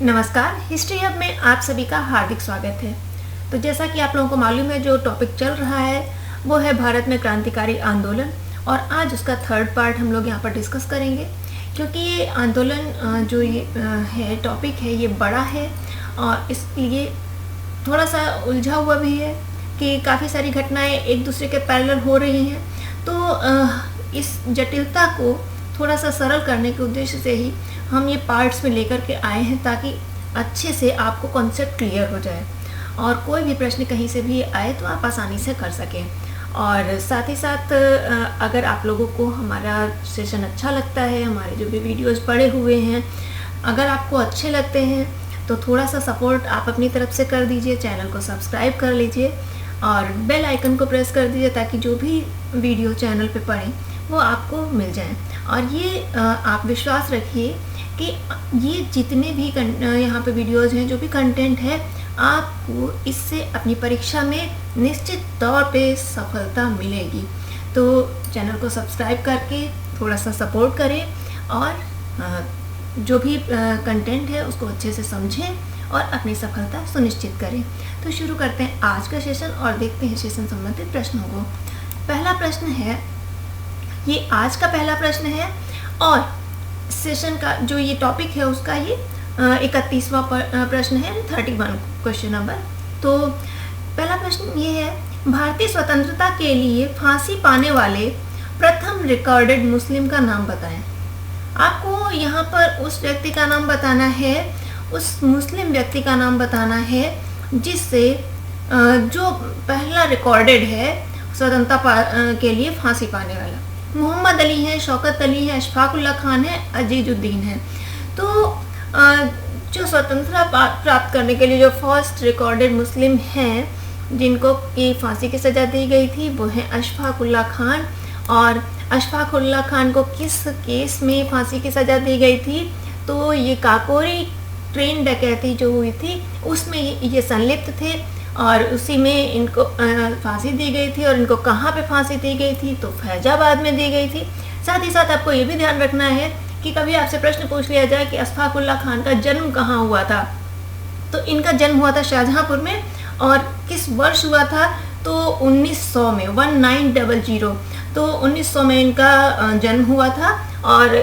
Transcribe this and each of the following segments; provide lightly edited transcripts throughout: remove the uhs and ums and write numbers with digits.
नमस्कार। History hub में आप सभी का हार्दिक स्वागत है। तो जैसा कि आप लोगों को मालूम है, जो टॉपिक चल रहा है वो है भारत में क्रांतिकारी आंदोलन, और आज उसका थर्ड पार्ट हम लोग यहाँ पर डिस्कस करेंगे। क्योंकि ये आंदोलन जो ये है टॉपिक है, ये बड़ा है और इसलिए थोड़ा सा उलझा हुआ भी है कि काफ़ी सारी घटनाएं एक दूसरे के पैरेलल हो रही हैं। तो इस जटिलता को थोड़ा सा सरल करने के उद्देश्य से ही हम ये पार्ट्स में लेकर के आए हैं, ताकि अच्छे से आपको कॉन्सेप्ट क्लियर हो जाए और कोई भी प्रश्न कहीं से भी आए तो आप आसानी से कर सकें। और साथ ही साथ अगर आप लोगों को हमारा सेशन अच्छा लगता है, हमारे जो भी वीडियोस पड़े हुए हैं, अगर आपको अच्छे लगते हैं तो थोड़ा सा सपोर्ट आप अपनी तरफ से कर दीजिए। चैनल को सब्सक्राइब कर लीजिए और बेल आइकन को प्रेस कर दीजिए, ताकि जो भी वीडियो चैनल पे पड़े वो आपको मिल जाए। और ये आप विश्वास रखिए कि ये जितने भी यहाँ पे वीडियोस हैं, जो भी कंटेंट है, आपको इससे अपनी परीक्षा में निश्चित तौर पे सफलता मिलेगी। तो चैनल को सब्सक्राइब करके थोड़ा सा सपोर्ट करें और जो भी कंटेंट है उसको अच्छे से समझें और अपनी सफलता सुनिश्चित करें। तो शुरू करते हैं आज का सेशन और देखते हैं सेशन संबंधित प्रश्नों को। पहला प्रश्न है, ये आज का पहला प्रश्न है और सेशन का जो ये टॉपिक है उसका ये 31वां प्रश्न है, 31 क्वेश्चन नंबर। तो पहला प्रश्न ये है, भारतीय स्वतंत्रता के लिए फांसी पाने वाले प्रथम रिकॉर्डेड मुस्लिम का नाम बताएं। आपको यहाँ पर उस व्यक्ति का नाम बताना है, उस मुस्लिम व्यक्ति का नाम बताना है जिससे जो पहला रिकॉर्डेड है स्वतंत्रता के लिए फांसी पाने वाला। मोहम्मद अली है, शौकत अली है, अशफाक उल्लाह खान है, अजीजुद्दीन है। तो जो स्वतंत्रता प्राप्त करने के लिए जो फर्स्ट रिकॉर्डेड मुस्लिम हैं जिनको की फांसी की सज़ा दी गई थी वो है अशफाक उल्लाह खान। और अशफाक उल्लाह खान को किस केस में फांसी की सज़ा दी गई थी? तो ये काकोरी ट्रेन डकैती जो हुई थी उसमें ये संलिप्त थे और उसी में इनको फांसी दी गई थी। और इनको कहाँ पे फांसी दी गई थी? तो फैजाबाद में दी गई थी। साथ ही साथ आपको ये भी ध्यान रखना है कि कभी आपसे प्रश्न पूछ लिया जाए कि अशफाक उल्लाह खान का जन्म कहाँ हुआ था, तो इनका जन्म हुआ था शाहजहाँपुर में। और किस वर्ष हुआ था? तो 1900 में, 1900। तो 1900 में इनका जन्म हुआ था और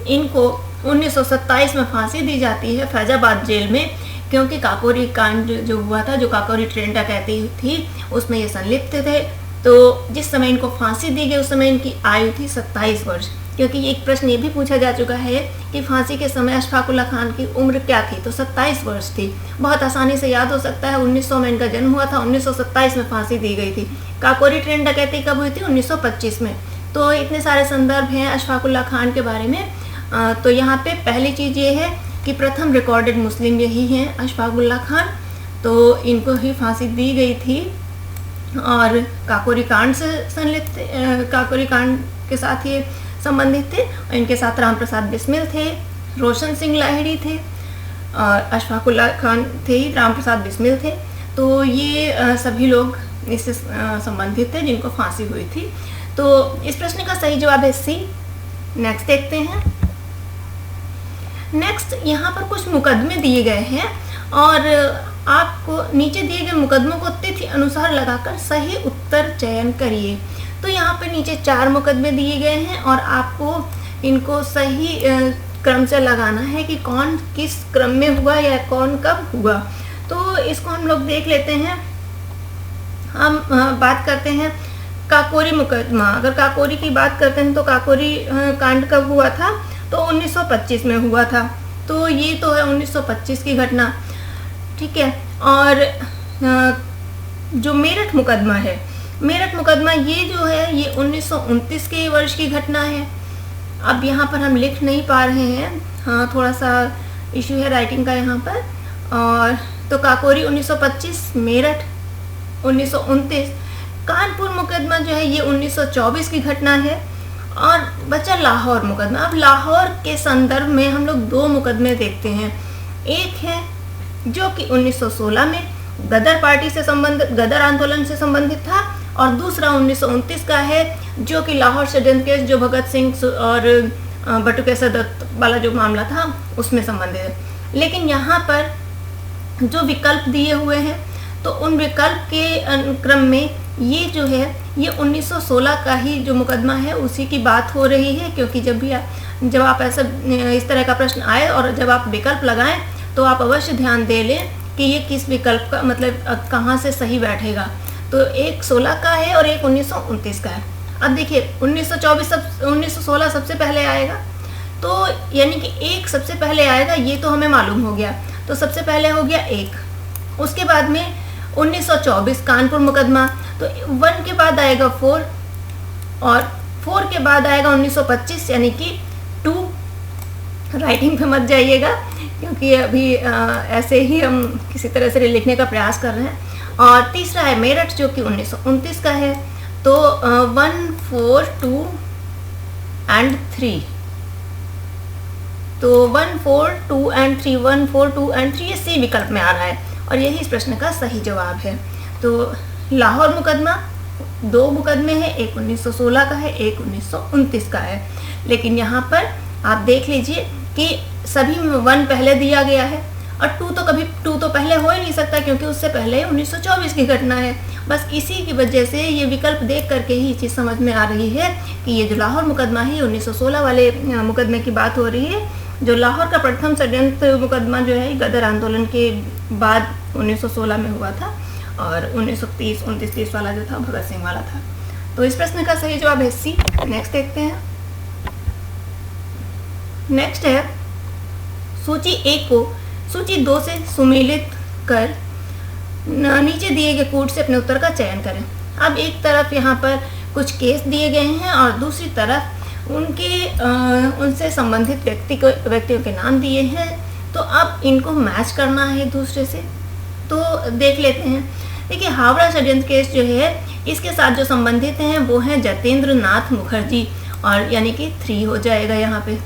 इनको 1927 में फांसी दी जाती है फैजाबाद जेल में, क्योंकि काकोरी कांड जो हुआ था, जो काकोरी ट्रेन डकैती थी, उसमें ये संलिप्त थे। तो जिस समय इनको फांसी दी गई उस समय इनकी आयु थी 27 वर्ष। क्योंकि एक प्रश्न ये भी पूछा जा चुका है कि फांसी के समय अशफाक उल्लाह खान की उम्र क्या थी? तो 27 वर्ष थी। बहुत आसानी से याद हो सकता है। 1900 में इनका जन्म हुआ था, 1927 में फांसी दी गई थी। काकोरी ट्रेन डकैती कब हुई थी? 1925 में। तो इतने सारे संदर्भ हैं अशफाक उल्लाह खान के बारे में। तो यहाँ पे पहली चीज़ ये है कि प्रथम रिकॉर्डेड मुस्लिम यही हैं, अशफाक उल्लाह खान। तो इनको ही फांसी दी गई थी और काकोरी कांड से संलिप्त, काकोरी कांड के साथ ये संबंधित थे। और इनके साथ राम प्रसाद बिस्मिल थे, रोशन सिंह लाहिड़ी थे और अशफाक उल्लाह खान थे, राम प्रसाद बिस्मिल थे। तो ये सभी लोग इससे संबंधित थे जिनको फांसी हुई थी। तो इस प्रश्न का सही जवाब है सी। नेक्स्ट देखते हैं। नेक्स्ट यहाँ पर कुछ मुकदमे दिए गए हैं और आपको नीचे दिए गए मुकदमों को तिथि अनुसार लगाकर सही उत्तर चयन करिए। तो यहाँ पे नीचे 4 मुकदमे दिए गए हैं और आपको इनको सही क्रम से लगाना है कि कौन किस क्रम में हुआ या कौन कब हुआ। तो इसको हम लोग देख लेते हैं। हम बात करते हैं काकोरी मुकदमा। अगर काकोरी की बात करते हैं तो काकोरी कांड कब हुआ था? तो 1925 में हुआ था। तो ये तो है 1925 की घटना, ठीक है। और जो मेरठ मुकदमा है, मेरठ मुकदमा ये जो है ये 1929 के वर्ष की घटना है। अब यहाँ पर हम लिख नहीं पा रहे हैं, हाँ थोड़ा सा इशू है राइटिंग का यहाँ पर। और तो काकोरी 1925, मेरठ 1929। कानपुर मुकदमा जो है ये 1924 की घटना है। और बचा लाहौर मुकदमा। अब लाहौर के संदर्भ में हम लोग 2 मुकदमे देखते हैं। एक है जो कि 1916 में गदर पार्टी से संबंधित, गदर आंदोलन से संबंधित था, और दूसरा 1929 का है जो कि लाहौर षड्यंत्र केस, जो भगत सिंह और बटुकेश्वर दत्त वाला जो मामला था उसमें संबंधित है। लेकिन यहाँ पर जो विकल्प दिए हुए हैं तो उन विकल्प के क्रम में ये जो है ये 1916 का ही जो मुकदमा है उसी की बात हो रही है, क्योंकि जब आप ऐसा इस तरह का प्रश्न आए और जब आप विकल्प लगाएं तो आप अवश्य ध्यान दे लें कि ये किस विकल्प का मतलब कहाँ से सही बैठेगा। तो एक 16 का है और एक 1929 का है। अब देखिए 1916 सबसे पहले आएगा, तो यानी कि एक सबसे पहले आएगा, ये तो हमें मालूम हो गया। तो सबसे पहले हो गया एक, उसके बाद में 1924 कानपुर मुकदमा, तो 1 के बाद आएगा 4 और 4 के बाद आएगा 1925 यानी कि 2। राइटिंग पे मत जाइएगा क्योंकि अभी ऐसे ही हम किसी तरह से लिखने का प्रयास कर रहे हैं। और तीसरा है मेरठ जो कि 1929 का है। तो 1, 4, 2 एंड 3, तो 1, 4, 2 एंड 3, 1, 4, 2 एंड 3 ये सी विकल्प में आ रहा है और यही इस प्रश्न का सही जवाब है। तो लाहौर मुकदमा 2 मुकदमे हैं, एक 1916 का है, एक 1929 का है। लेकिन यहाँ पर आप देख लीजिए कि सभी में 1 पहले दिया गया है और 2 तो पहले हो ही नहीं सकता क्योंकि उससे पहले 1924 की घटना है। बस इसी की वजह से ये विकल्प देख करके ही चीज़ समझ में आ रही है कि ये जो लाहौर मुकदमा है 1916 वाले मुकदमे की बात हो रही है। जो लाहौर का प्रथम षड्यंत्र मुकदमा जो है गदर आंदोलन के बाद 1916 में हुआ था और 1930, 29, 30 वाला जो था भगत सिंह वाला था। तो इस प्रश्न का सही जवाब है सी। नेक्स्ट देखते हैं। नेक्स्ट है सूची 1 को सूची 2 से सुमेलित कर नीचे दिए गए कोड से अपने उत्तर का चयन करें। अब एक तरफ यहाँ पर कुछ केस दिए गए हैं और दूसरी तरफ उनसे संबंधित व्यक्तियों के नाम दिए हैं। तो अब इनको मैच करना है एक दूसरे से, तो देख लेते हैं। देखिए हावड़ा षड्यंत्र केस जो है इसके साथ जो संबंधित हैं वो हैं जतेंद्र नाथ मुखर्जी और यानी कि 3 हो जाएगा यहाँ पे।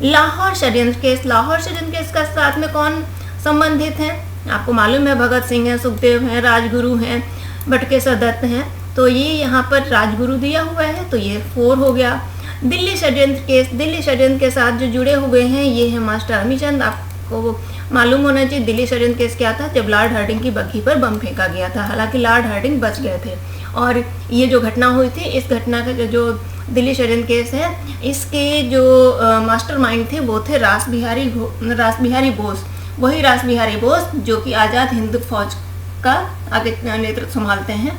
लाहौर षड्यंत्र केस का साथ में कौन संबंधित है आपको मालूम है, भगत सिंह हैं, सुखदेव हैं, राजगुरु हैं, बटुकेश्वर दत्त हैं। तो ये यहाँ पर राजगुरु दिया हुआ है तो ये 4 हो गया। दिल्ली षड्यंत्र के साथ जो जुड़े हुए हैं ये है मास्टर अमीचंद। आपको मालूम होना चाहिए दिल्ली षड्यंत्र केस क्या था, जब लॉर्ड हार्डिंग की बग्घी पर बम फेंका गया था। हालांकि लॉर्ड हार्डिंग बच गए थे और ये जो घटना हुई थी इस घटना का जो दिल्ली षड्यंत्र केस है इसके जो मास्टरमाइंड थे वो थे रास बिहारी बोस। वही रास बिहारी बोस जो कि आज़ाद हिंद फौज का आगे नेतृत्व संभालते हैं।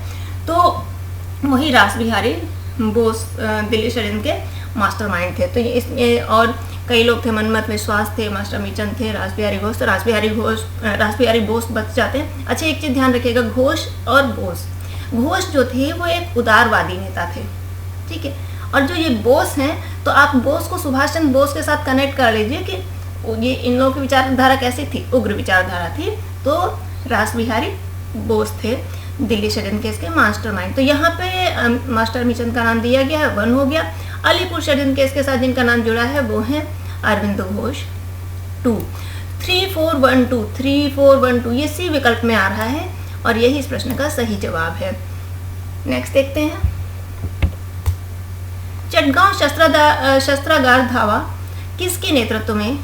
तो वही रास बिहारी बोस दिल्ली षड्यंत्र के मास्टरमाइंड थे। तो ये इसमें और कई लोग थे, मनमत विश्वास थे, मास्टर अमीचंद थे, रास बिहारी घोष। तो रास बिहारी बोस बच जाते हैं। अच्छा एक चीज़ ध्यान रखिएगा, घोष और बोस। घोष जो थे वो एक उदारवादी नेता थे, ठीक है। और जो ये बोस हैं तो आप बोस को सुभाष चंद्र बोस के साथ कनेक्ट कर लीजिए कि ये इन लोगों की विचारधारा कैसी थी, उग्र विचारधारा थी। तो रास बिहारी बोस थे दिल्ली षड्यंत्र केस के मास्टरमाइंड। तो यहाँ पे मास्टर अमीचंद का नाम दिया गया है, 1 हो गया। अलीपुर षड्यंत्र केस के साथ जिनका नाम जुड़ा है वो है अरविंद घोष, 2। 3, 4, 1, 2 3, 4, 1, 2 ये सी विकल्प में आ रहा है और यही इस प्रश्न का सही जवाब है। नेक्स्ट देखते हैं। चटगांव शस्त्रागार धावा किसके नेतृत्व में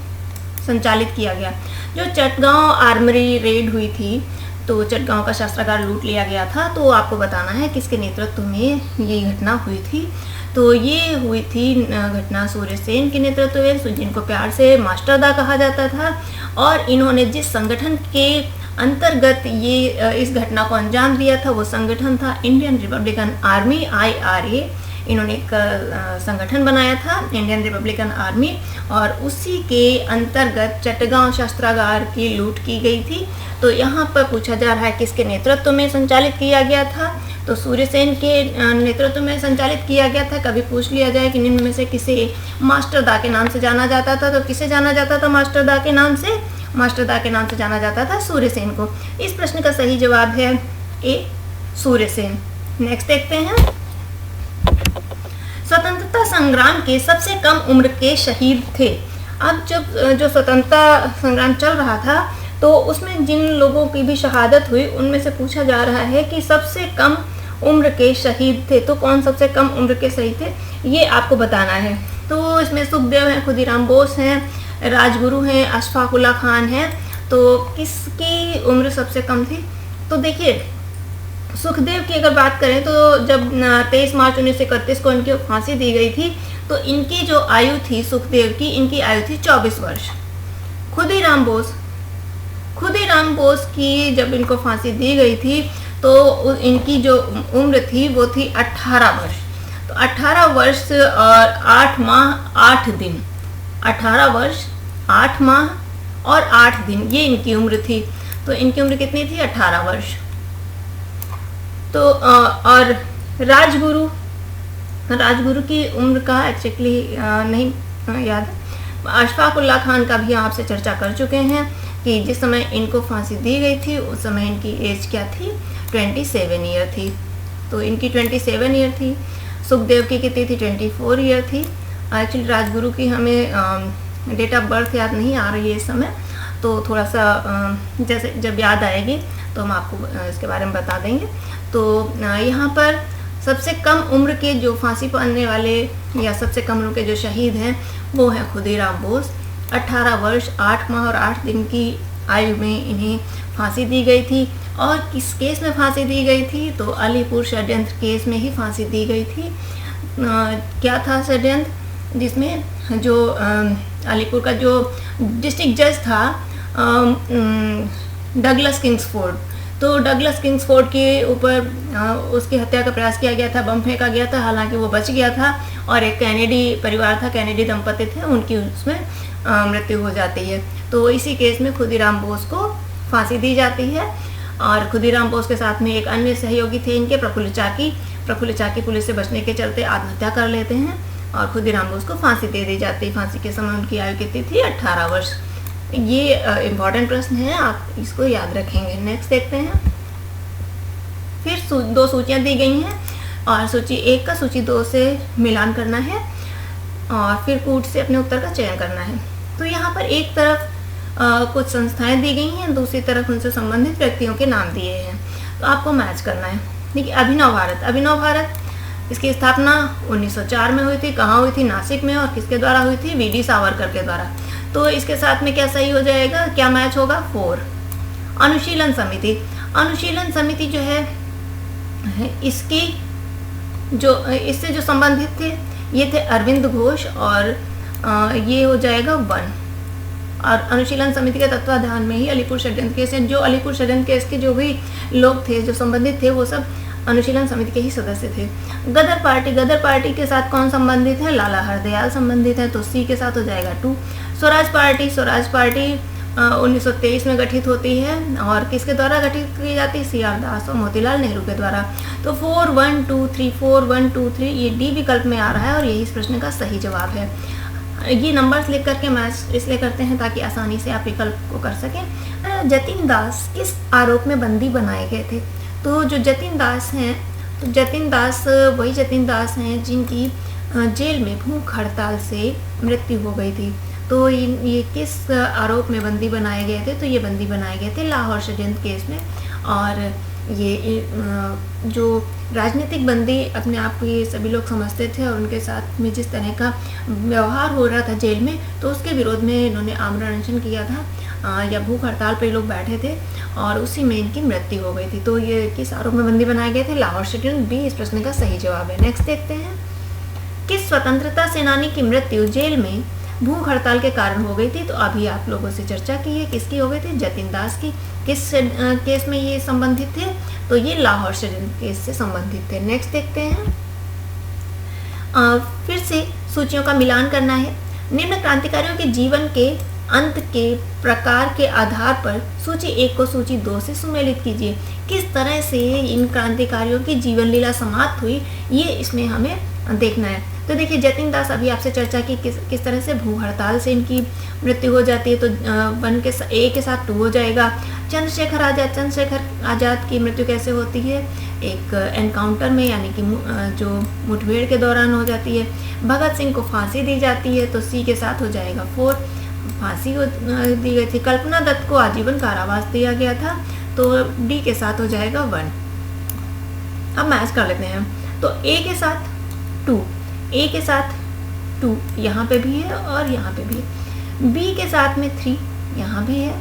संचालित किया गया? जो चटगांव आर्मरी रेड हुई थी तो चटगांव का शस्त्रागार लूट लिया गया था, तो आपको बताना है किसके नेतृत्व में ये घटना हुई थी। तो ये हुई थी घटना सूर्य सेन के नेतृत्व में, जिनको प्यार से मास्टरदा कहा जाता था। और इन्होंने जिस संगठन के अंतर्गत ये इस घटना को अंजाम दिया था वो संगठन था इंडियन रिपब्लिकन आर्मी, IRA। इन्होंने एक संगठन बनाया था इंडियन रिपब्लिकन आर्मी और उसी के अंतर्गत चटगांव शस्त्रागार की लूट की गई थी। तो यहाँ पर पूछा जा रहा है किसके नेतृत्व में संचालित किया गया था? तो सूर्यसेन के नेतृत्व में संचालित किया गया था। कभी पूछ लिया जाए कि निम्न में से किसे मास्टरदा के नाम से जाना जाता था, तो किसे जाना जाता था मास्टरदा के नाम से? मास्टरदा के नाम से जाना जाता था सूर्यसेन को। इस प्रश्न का सही जवाब है ए, सूर्यसेन। नेक्स्ट देखते हैं। स्वतंत्रता संग्राम के सबसे कम उम्र के शहीद थे। अब जब जो स्वतंत्रता संग्राम चल रहा था तो उसमें जिन लोगों की भी शहादत हुई उनमें से पूछा जा रहा है कि सबसे कम उम्र के शहीद थे। तो कौन सबसे कम उम्र के शहीद थे ये आपको बताना है। तो इसमें सुखदेव हैं, खुदीराम बोस हैं, राजगुरु हैं, अशफाक उल्लाह खान हैं। तो किसकी उम्र सबसे कम थी? तो देखिए सुखदेव की अगर बात करें तो जब 23 मार्च 1931 को इनकी फांसी दी गई थी तो इनकी जो आयु थी सुखदेव की, इनकी आयु थी 24 वर्ष। खुदीराम बोस की जब इनको फांसी दी गई थी तो इनकी जो उम्र थी वो थी 18 वर्ष। तो 18 वर्ष और 8 माह 8 दिन, 18 वर्ष 8 माह और 8 दिन ये इनकी उम्र थी। तो इनकी उम्र कितनी थी? 18 वर्ष। तो और राजगुरु की उम्र का एक्चुअली नहीं याद है। अशफाक उल्लाह खान का भी आपसे चर्चा कर चुके हैं कि जिस समय इनको फांसी दी गई थी उस समय इनकी एज क्या थी? 27 ईयर थी। तो इनकी 27 ईयर थी। सुखदेव की कितनी थी? 24 ईयर थी। एक्चुअली राजगुरु की हमें डेट ऑफ बर्थ याद नहीं आ रही है इस समय, तो थोड़ा सा जैसे जब याद आएगी तो हम आपको इसके बारे में बता देंगे। तो यहाँ पर सबसे कम उम्र के जो फांसी पाने वाले या सबसे कम उम्र के जो शहीद हैं वो हैं खुदीराम बोस। 18 वर्ष 8 माह और 8 दिन की आयु में इन्हें फांसी दी गई थी। और किस केस में फांसी दी गई थी? तो अलीपुर षड्यंत्र केस में ही फांसी दी गई थी। क्या था षड्यंत्र? जिसमें जो अलीपुर का जो डिस्ट्रिक्ट जज था डगलस किंग्सफोर्ड, तो डगलस किंग्सफोर्ड के ऊपर उसकी हत्या का प्रयास किया गया था, बम फेंका गया था। हालांकि वो बच गया था और एक कैनेडी परिवार था, कैनेडी दंपति थे, उनकी उसमें मृत्यु हो जाती है। तो इसी केस में खुदीराम बोस को फांसी दी जाती है। और खुदीराम बोस के साथ में एक अन्य सहयोगी थे इनके, प्रफुल्ल चाकी पुलिस से बचने के चलते आत्महत्या कर लेते हैं और खुदीराम बोस को फांसी दे दी जाती है। फांसी के समय उनकी आयु कितनी थी? 18 वर्ष। ये इम्पॉर्टेंट प्रश्न है, आप इसको याद रखेंगे। नेक्स्ट देखते हैं। फिर 2 सूचियाँ दी गई हैं और सूची 1 का सूची 2 से मिलान करना है और फिर कूट से अपने उत्तर का चयन करना है। तो यहाँ पर एक तरफ कुछ संस्थाएं दी गई हैं, दूसरी तरफ उनसे संबंधित व्यक्तियों के नाम दिए हैं, तो आपको मैच करना है। देखिए अभिनव भारत इसकी स्थापना 1904 में हुई थी। कहाँ हुई थी? नासिक में। और किसके द्वारा हुई थी? वीडी सावरकर के द्वारा। तो इसके साथ में क्या सही हो जाएगा? क्या मैच होगा? 4। अनुशीलन समिति जो है इसकी जो इससे जो संबंधित थे ये थे अरविंद घोष और ये हो जाएगा 1। और अनुशीलन समिति के तत्वाधान में ही अलीपुर षड्यंत्र केस है। जो अलीपुर षड्यंत्र केस के जो भी लोग थे जो संबंधित थे वो सब अनुशीलन समिति के ही सदस्य थे। गदर पार्टी के साथ कौन संबंधित है? लाला हरदयाल संबंधित है, तो सी के साथ हो जाएगा 2। स्वराज पार्टी 1923 में गठित होती है और किसके द्वारा गठित की जाती है? CR दास और मोतीलाल नेहरू के द्वारा। तो 4 1 2 3 4 1 2 3 ये डी विकल्प में आ रहा है और यही इस प्रश्न का सही जवाब है। ये नंबर्स लिख करके मैच इसलिए करते हैं ताकि आसानी से आप विकल्प को कर सकें। जतिन दास किस आरोप में बंदी बनाए गए थे? तो जो जतिन दास हैं, तो जतिन दास वही जतिन दास हैं जिनकी जेल में भूख हड़ताल से मृत्यु हो गई थी। तो ये किस आरोप में बंदी बनाए गए थे? तो ये बंदी बनाए गए थे लाहौर षड्यंत्र केस में। और ये जो राजनीतिक बंदी अपने आप को ये सभी लोग समझते थे और उनके साथ में जिस तरह का व्यवहार हो रहा था जेल में, तो उसके विरोध में इन्होंने आमरण अनशन किया था या भूख हड़ताल पे लोग बैठे थे और उसी में इनकी मृत्यु हो गई थी। तो ये किस आरोप में बंदी बनाए गए थे? लाहौर षड्यंत्र, बी इस प्रश्न का सही जवाब है। नेक्स्ट देखते हैं। किस स्वतंत्रता सेनानी की मृत्यु जेल में भूख हड़ताल के कारण हो गई थी? तो अभी आप लोगों से चर्चा की है, किसकी हो गई थी? जतिन दास की। किस केस में ये संबंधित थे? तो ये लाहौर षड्यंत्र केस से संबंधित थे। नेक्स्ट देखते हैं। फिर से सूचियों का मिलान करना है। निम्न क्रांतिकारियों के जीवन के अंत के प्रकार के आधार पर सूची 1 को सूची 2 से सुमेलित कीजिए। किस तरह से इन क्रांतिकारियों की जीवन लीला समाप्त हुई ये इसमें हमें देखना है। तो देखिए जतिन दास अभी आपसे चर्चा की किस तरह से भूख हड़ताल से इनकी मृत्यु हो जाती है, तो 1 के ए के साथ 2 हो जाएगा। चंद्रशेखर आज़ाद की मृत्यु कैसे होती है? एक एनकाउंटर में, यानी कि जो मुठभेड़ के दौरान हो जाती है। भगत सिंह को फांसी दी जाती है, तो सी के साथ हो जाएगा 4, फांसी दी गई थी। कल्पना दत्त को आजीवन कारावास दिया गया था, तो डी के साथ हो जाएगा 1। अब मैच कर लेते हैं। तो ए के साथ 2, ए के साथ 2 यहाँ पे भी है और यहाँ पे भी है। B के साथ में 3 यहाँ भी है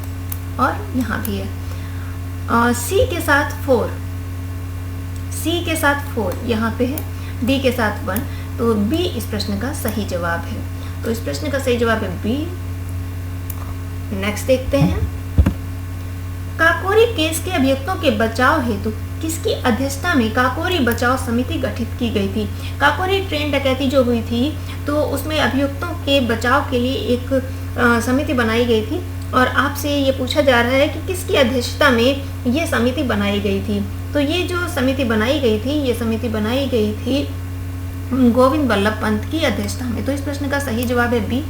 और यहाँ भी है। C के साथ 4, C के साथ 4 यहाँ पे है, D के साथ 1, तो B इस प्रश्न का सही जवाब है। तो इस प्रश्न का सही जवाब है B। नेक्स्ट देखते हैं, काकोरी केस के अभियुक्तों के बचाव हेतु किसकी अध्यक्षता में काकोरी बचाव समिति गठित की गई थी? काकोरी ट्रेन डकैती जो हुई थी तो उसमें अभियुक्तों के बचाव के लिए एक समिति बनाई गई थी और आपसे ये पूछा जा रहा है कि किसकी अध्यक्षता में ये समिति बनाई गई थी। तो ये जो समिति बनाई गई थी, ये समिति बनाई गई थी गोविंद बल्लभ पंत की अध्यक्षता में। तो इस प्रश्न का सही जवाब है बी,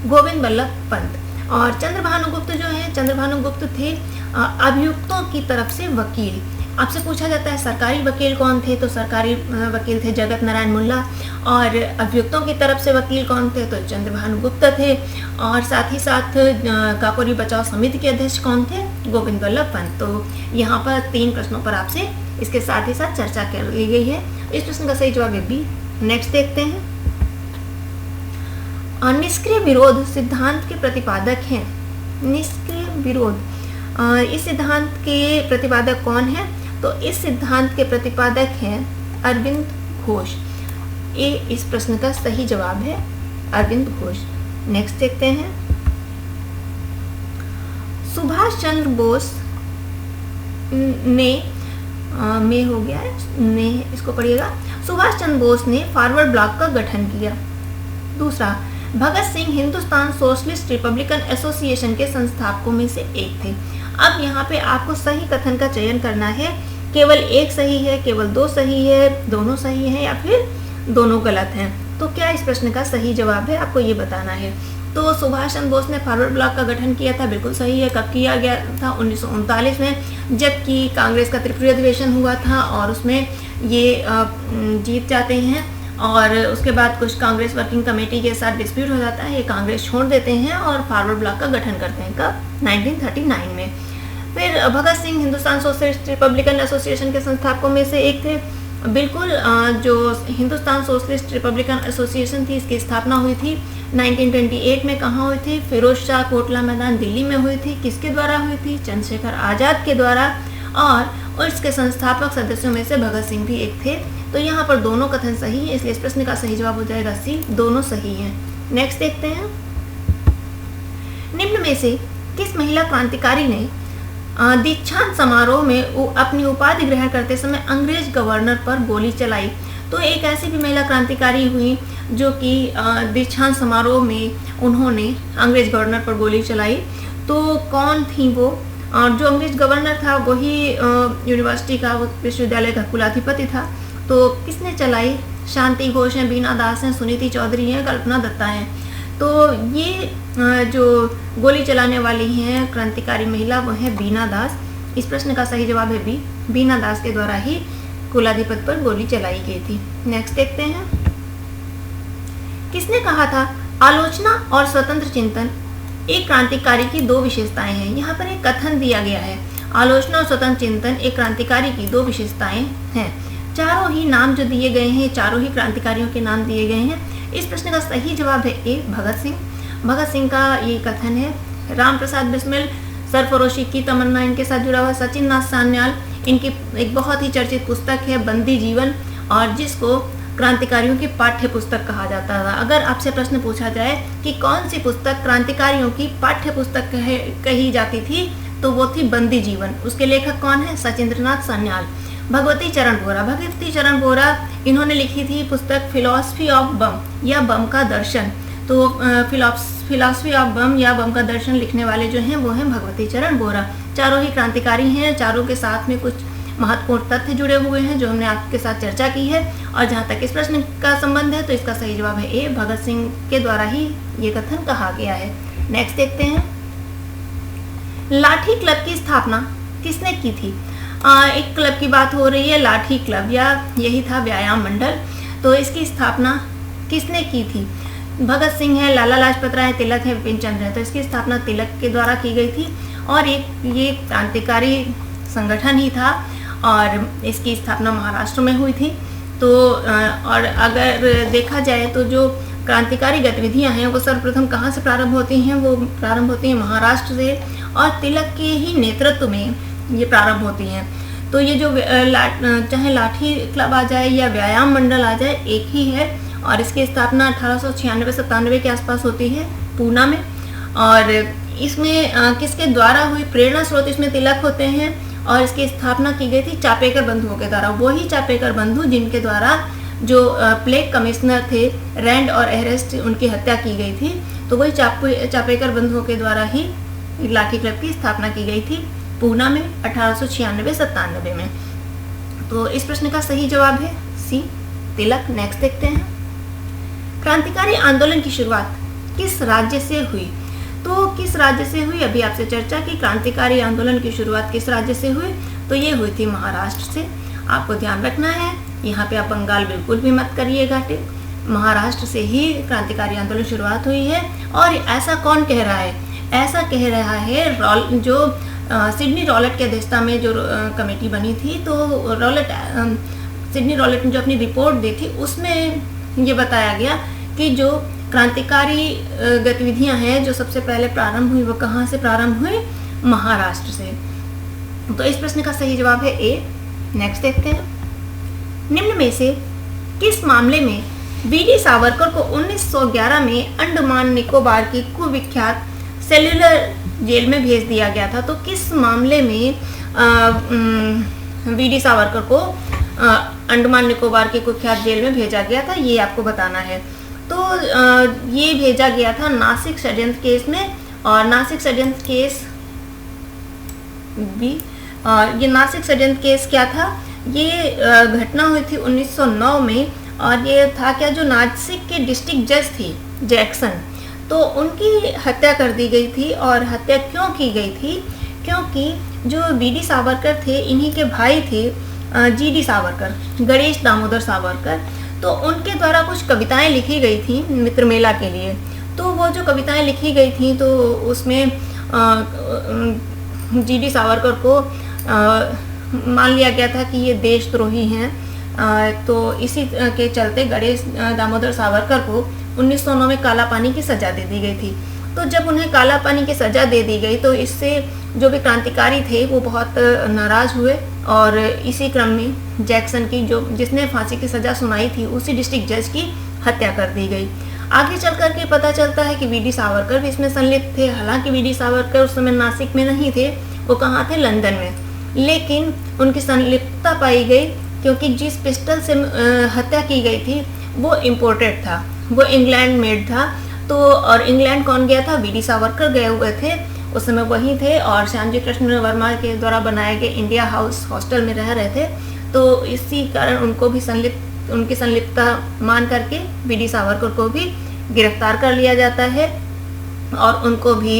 गोविंद बल्लभ पंत। और चंद्रभानुगुप्त जो है, चंद्रभानुगुप्त थे अभियुक्तों की तरफ से वकील। आपसे पूछा जाता है सरकारी वकील कौन थे, तो सरकारी वकील थे जगत नारायण मुल्ला, और अभियुक्तों की तरफ से वकील कौन थे, तो चंद्रभानुगुप्त थे। और साथ ही साथ काकोरी बचाव समिति के अध्यक्ष कौन थे, गोविंद बल्लभ पंत। तो यहाँ पर 3 प्रश्नों पर आपसे इसके साथ ही साथ चर्चा कर ली गई है। इस प्रश्न का सही जवाब है बी। नेक्स्ट देखते हैं, निष्क्रिय विरोध सिद्धांत के प्रतिपादक हैं। निष्क्रिय विरोध, इस सिद्धांत के प्रतिपादक कौन है, तो इस सिद्धांत के प्रतिपादक हैं अरविंद घोष। ये इस प्रश्न का सही जवाब है अरविंद घोष। नेक्स्ट देखते हैं, सुभाष चंद्र बोस ने में हो गया है, ने इसको पढ़िएगा। सुभाष चंद्र बोस ने फॉरवर्ड ब्लॉक का गठन किया। दूसरा, Bhagat Singh Hindustan Socialist Republican Association के संस्थापकों में से एक थे। अब यहाँ पे आपको सही कथन का चयन करना है, केवल एक सही है, केवल 2 सही है, दोनों सही है या फिर दोनों गलत हैं। तो क्या इस प्रश्न का सही जवाब है, आपको ये बताना है। तो सुभाष चंद्र बोस ने फॉरवर्ड ब्लॉक का गठन किया था, बिल्कुल सही है। कब किया गया था, 1939 में, जबकि कांग्रेस का त्रिपुरी अधिवेशन हुआ था और उसमें ये जीत जाते हैं और उसके बाद कुछ कांग्रेस वर्किंग कमेटी के साथ डिस्प्यूट हो जाता है, ये कांग्रेस छोड़ देते हैं और फॉरवर्ड ब्लॉक का गठन करते हैं। कब, 1939 में। फिर Bhagat Singh Hindustan Socialist Republican Association के संस्थापकों में से एक थे। बिल्कुल, जो हिंदुस्तान सोशलिस्ट रिपब्लिकन एसोसिएशन थी, इसकी स्थापना हुई थी 1928 में। कहाँ हुई थी, फिरोज शाह कोटला मैदान दिल्ली में हुई थी। किसके द्वारा हुई थी, चंद्रशेखर आज़ाद के द्वारा, और इसके संस्थापक सदस्यों में से भगत सिंह भी एक थे। तो यहाँ पर दोनों कथन सही है, इसलिए इस प्रश्न का सही जवाब हो जाएगा सी, दोनों सही हैं। नेक्स्ट देखते हैं, निम्न में से किस महिला क्रांतिकारी ने दीक्षांत समारोह में अपनी उपाधि ग्रहण करते समय अंग्रेज गवर्नर पर गोली चलाई? तो एक ऐसी भी महिला क्रांतिकारी हुई जो कि दीक्षांत समारोह में उन्होंने अंग्रेज गवर्नर पर गोली चलाई। तो कौन थी वो? और जो अंग्रेज गवर्नर था वही यूनिवर्सिटी का, विश्वविद्यालय का कुलाधिपति था। तो किसने चलाई? शांति घोष हैं, बीना दास हैं, सुनीति चौधरी हैं, कल्पना दत्ता हैं। तो ये जो गोली चलाने वाली हैं क्रांतिकारी महिला, वो है बीना दास। इस प्रश्न का सही जवाब है बी, बीना दास के द्वारा ही कुलाधिपति पर गोली चलाई गई थी। नेक्स्ट देखते हैं, किसने कहा था आलोचना और स्वतंत्र चिंतन एक क्रांतिकारी की 2 विशेषताएं हैं? यहाँ पर एक कथन दिया गया है, आलोचना और स्वतंत्र चिंतन एक क्रांतिकारी की 2 विशेषताएं हैं। चारों ही नाम जो दिए गए हैं, चारों ही क्रांतिकारियों के नाम दिए गए हैं। इस प्रश्न का सही जवाब है ए, भगत सिंह। भगत सिंह का ये कथन है। राम प्रसाद बिस्मिल, सरफरोशी की तमन्ना इनके साथ जुड़ा हुआ। सचिन नाथ सान्याल, इनकी एक बहुत ही चर्चित पुस्तक है बंदी जीवन, और जिसको क्रांतिकारियों की पाठ्य पुस्तक कहा जाता था। अगर आपसे प्रश्न पूछा जाए कि कौन सी पुस्तक क्रांतिकारियों की पाठ्य पुस्तक कही जाती थी, तो वो थी बंदी जीवन। उसके लेखक कौन है? सचिंद्रनाथ सान्याल। भगवती चरण बोरा, भगवती चरण बोरा इन्होंने लिखी थी पुस्तक फिलॉसफी ऑफ बम या बम का दर्शन। तो फिलॉसफी ऑफ बम या बम का दर्शन लिखने वाले जो हैं वो हैं भगवती चरण बोरा। चारों ही क्रांतिकारी हैं, चारों के साथ में कुछ महत्वपूर्ण तथ्य जुड़े हुए हैं जो हमने आपके साथ चर्चा की है। और जहाँ तक इस प्रश्न का संबंध है तो इसका सही जवाब है ए, भगत सिंह के द्वारा ही ये कथन कहा गया है। नेक्स्ट देखते हैं, लाठी क्लब की स्थापना किसने की थी? एक क्लब की बात हो रही है, लाठी क्लब, या यही था व्यायाम मंडल। तो इसकी स्थापना किसने की थी? भगत सिंह है, लाला लाजपत राय, तिलक है, विपिन चंद्र है। तो इसकी स्थापना तिलक के द्वारा की गई थी और ये क्रांतिकारी संगठन ही था और इसकी स्थापना महाराष्ट्र में हुई थी। तो और अगर देखा जाए तो जो क्रांतिकारी गतिविधियां हैं वो सर्वप्रथम कहाँ से प्रारंभ होती हैं? वो प्रारंभ होती हैं महाराष्ट्र से, और तिलक के ही नेतृत्व में ये प्रारंभ होती हैं। तो ये जो चाहे लाठी क्लब आ जाए या व्यायाम मंडल आ जाए, एक ही है, और इसकी स्थापना 1896-97 के आसपास होती है पूना में। और इसमें किसके द्वारा हुई? प्रेरणा स्रोत इसमें तिलक होते हैं, और इसकी स्थापना की गई थी चापेकर बंधुओं के द्वारा। वही चापेकर बंधु जिनके द्वारा जो प्लेग कमिश्नर थे रैंड और एहरेस्ट, उनकी हत्या की गई थी। तो वही चापेकर बंधुओं के द्वारा ही लाठी क्लब की स्थापना की गई थी पूना में 1896-97 में। तो इस प्रश्न का सही जवाब है सी, तिलक। नेक्स्ट देखते हैं, क्रांतिकारी आंदोलन की शुरुआत किस राज्य से हुई? तो किस राज्य से हुई? अभी आपसे चर्चा की, क्रांतिकारी आंदोलन की शुरुआत किस राज्य से हुई? तो ये हुई थी महाराष्ट्र से। आपको ध्यान रखना है, यहाँ पे आप बंगाल बिल्कुल भी मत करिएगा टिक। महाराष्ट्र से ही क्रांतिकारी आंदोलन शुरुआत हुई है। और ऐसा कौन कह रहा है? ऐसा कह रहा है जो सिडनी रॉलेट की अध्यक्षता में जो कमेटी बनी थी, तो सिडनी रॉलेट ने जो अपनी रिपोर्ट दी थी उसमें ये बताया गया कि जो क्रांतिकारी गतिविधियां हैं जो सबसे पहले प्रारंभ हुई, वो कहाँ से प्रारंभ हुई? महाराष्ट्र से। तो इस प्रश्न का सही जवाब है ए। नेक्स्ट देखते हैं, निम्न में से किस मामले में वीडी सावरकर को 1911 में अंडमान निकोबार की कुविख्यात सेल्युलर जेल में भेज दिया गया था? तो किस मामले में वीडी सावरकर को अंडमान निकोबार की कुख्यात जेल में भेजा गया था, ये आपको बताना है। तो ये भेजा गया था नासिक षड्यंत्र केस में। और नासिक षड्यंत्र केस भी, ये नासिक षड्यंत्र केस क्या था? ये घटना हुई थी 1909 में, और ये था क्या, जो नासिक के डिस्ट्रिक्ट जज थी जैक्सन, तो उनकी हत्या कर दी गई थी। और हत्या क्यों की गई थी? क्योंकि जो वीडी सावरकर थे, इन्हीं के भाई थे जीडी सावरकर, गणेश दामोदर सावरकर। तो उनके द्वारा कुछ कविताएं लिखी गई थी मित्र मेला के लिए। तो वो जो कविताएं लिखी गई थी, तो उसमें जीडी सावरकर को मान लिया गया था कि ये देशद्रोही हैं। तो इसी के चलते गणेश दामोदर सावरकर को 1909 में काला पानी की सज़ा दे दी गई थी। तो जब उन्हें काला पानी की सज़ा दे दी गई, तो इससे जो भी क्रांतिकारी थे वो बहुत नाराज़ हुए। और इसी क्रम में जैक्सन की, जो जिसने फांसी की सज़ा सुनाई थी, उसी डिस्ट्रिक्ट जज की हत्या कर दी गई। आगे चल कर के पता चलता है कि वीडी सावरकर भी इसमें संलिप्त थे। हालांकि वीडी सावरकर उस समय नासिक में नहीं थे, वो कहाँ थे? लंदन में। लेकिन उनकी संलिप्तता पाई गई, क्योंकि जिस पिस्टल से हत्या की गई थी वो इम्पोर्टेड था, वो इंग्लैंड मेड था। तो और इंग्लैंड कौन गया था? वीडी सावरकर गए हुए थे, उस समय वहीं थे, और श्यामजी कृष्ण वर्मा के द्वारा बनाए गए इंडिया हाउस हॉस्टल में रह रहे थे। तो इसी कारण उनको भी उनकी संलिप्तता मान करके वीडी सावरकर को भी गिरफ्तार कर लिया जाता है, और उनको भी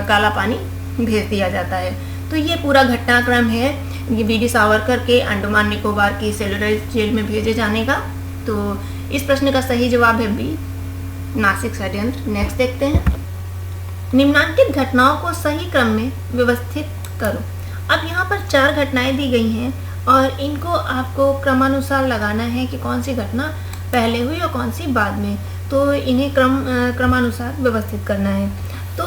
काला पानी भेज दिया जाता है। तो ये पूरा घटनाक्रम है ये वीडी सावरकर के अंडमान निकोबार की सेल्युलर जेल में भेजे जाने का। तो इस प्रश्न का सही जवाब है बी, नासिक षड्यंत्र। नेक्स्ट देखते हैं, निम्नांकित घटनाओं को सही क्रम में व्यवस्थित करो। अब यहाँ पर 4 घटनाएं दी गई हैं, और इनको आपको क्रमानुसार लगाना है कि कौन सी घटना पहले हुई और कौन सी बाद में। तो इन्हें क्रमानुसार व्यवस्थित करना है। तो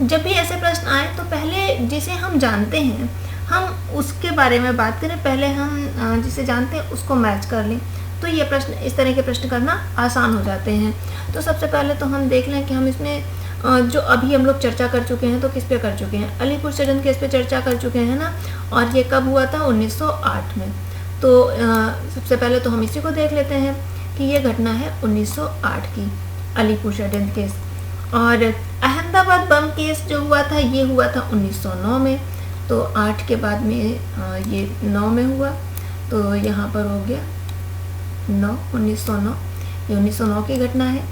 जब भी ऐसे प्रश्न आए, तो पहले जिसे हम जानते हैं हम उसके बारे में बात करें। पहले हम जिसे जानते हैं उसको मैच कर लें, तो ये प्रश्न, इस तरह के प्रश्न करना आसान हो जाते हैं। तो सबसे पहले तो हम देख लें कि हम इसमें जो अभी हम लोग चर्चा कर चुके हैं, तो किस पे कर चुके हैं? अलीपुर षड्यंत्र केस पे चर्चा कर चुके हैं ना, और ये कब हुआ था? 1908 में। तो सबसे पहले तो हम इसी को देख लेते हैं कि ये घटना है 1908 की, अलीपुर षड्यंत्र केस। और अहमदाबाद बम केस जो हुआ था, ये हुआ था 1909 में। तो 8 के बाद में ये 9 में हुआ, तो यहाँ पर हो गया 9, 1909। ये 1909 की घटना है।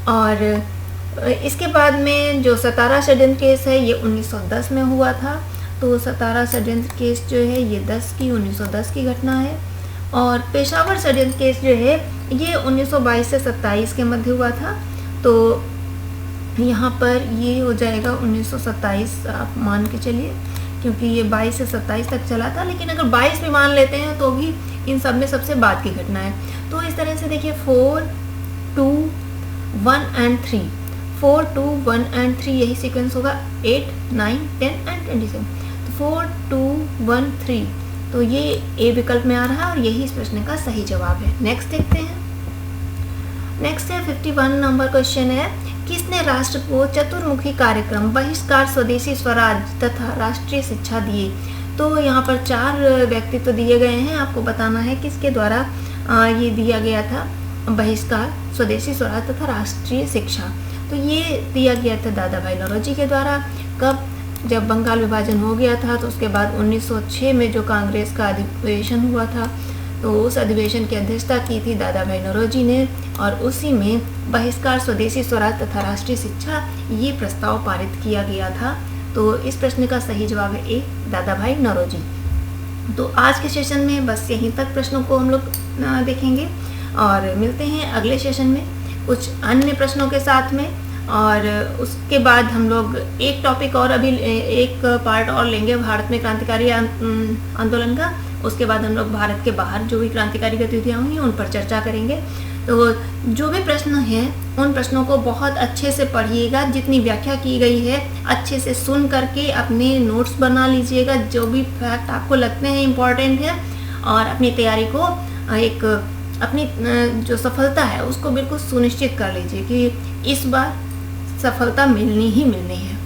और इसके बाद में जो सतारा षड्यंत्र केस है, ये 1910 में हुआ था। तो सतारा षड्यंत्र केस जो है ये 1910 की घटना है। और पेशावर षड्यंत्र केस जो है ये 1922 से 27 के मध्य हुआ था। तो यहाँ पर ये हो जाएगा 1927 आप मान के चलिए, क्योंकि ये 22 से 27 तक चला था। लेकिन अगर 22 भी मान लेते हैं तो भी इन सब में सबसे बाद की घटना है। तो इस तरह से देखिए 4, 2, 1 एंड 3, 4, 2, 1 एंड 3 यही सीक्वेंस होगा, 8, 9, 10 एंड 27। तो 4, 2, 1, 3, तो ये ए विकल्प में आ रहा है और यही इस प्रश्न का सही जवाब है। नेक्स्ट देखते हैं। नेक्स्ट है 51 नंबर क्वेश्चन है, किसने राष्ट्र को चतुर्मुखी कार्यक्रम, बहिष्कार, स्वदेशी स्वराज तथा राष्ट्रीय शिक्षा दिए? तो यहाँ पर 4 व्यक्तित्व दिए गए हैं, आपको बताना है किसके द्वारा ये दिया गया था, बहिष्कार, स्वदेशी स्वराज तथा राष्ट्रीय शिक्षा। तो ये दिया गया था दादा भाई नौरोजी के द्वारा। कब? जब बंगाल विभाजन हो गया था, तो उसके बाद 1906 में जो कांग्रेस का अधिवेशन हुआ था, तो उस अधिवेशन की अध्यक्षता की थी दादा भाई नौरोजी ने, और उसी में बहिष्कार, स्वदेशी स्वराज तथा राष्ट्रीय शिक्षा ये प्रस्ताव पारित किया गया था। तो इस प्रश्न का सही जवाब है ए, दादा भाई नौरोजी। तो आज के सेशन में बस यहीं तक प्रश्नों को हम लोग देखेंगे और मिलते हैं अगले सेशन में कुछ अन्य प्रश्नों के साथ में। और उसके बाद हम लोग एक टॉपिक और अभी एक पार्ट और लेंगे भारत में क्रांतिकारी आंदोलन का। उसके बाद हम लोग भारत के बाहर जो भी क्रांतिकारी गतिविधियाँ हुई उन पर चर्चा करेंगे। तो जो भी प्रश्न हैं उन प्रश्नों को बहुत अच्छे से पढ़िएगा, जितनी व्याख्या की गई है अच्छे से सुन करके अपने नोट्स बना लीजिएगा, जो भी फैक्ट आपको लगते हैं इम्पॉर्टेंट है, और अपनी तैयारी को एक अपनी जो सफलता है उसको बिल्कुल सुनिश्चित कर लीजिए कि इस बार सफलता मिलनी ही मिलनी है।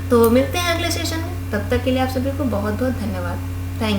तो मिलते हैं अगले सेशन में, तब तक के लिए आप सभी को बहुत बहुत धन्यवाद।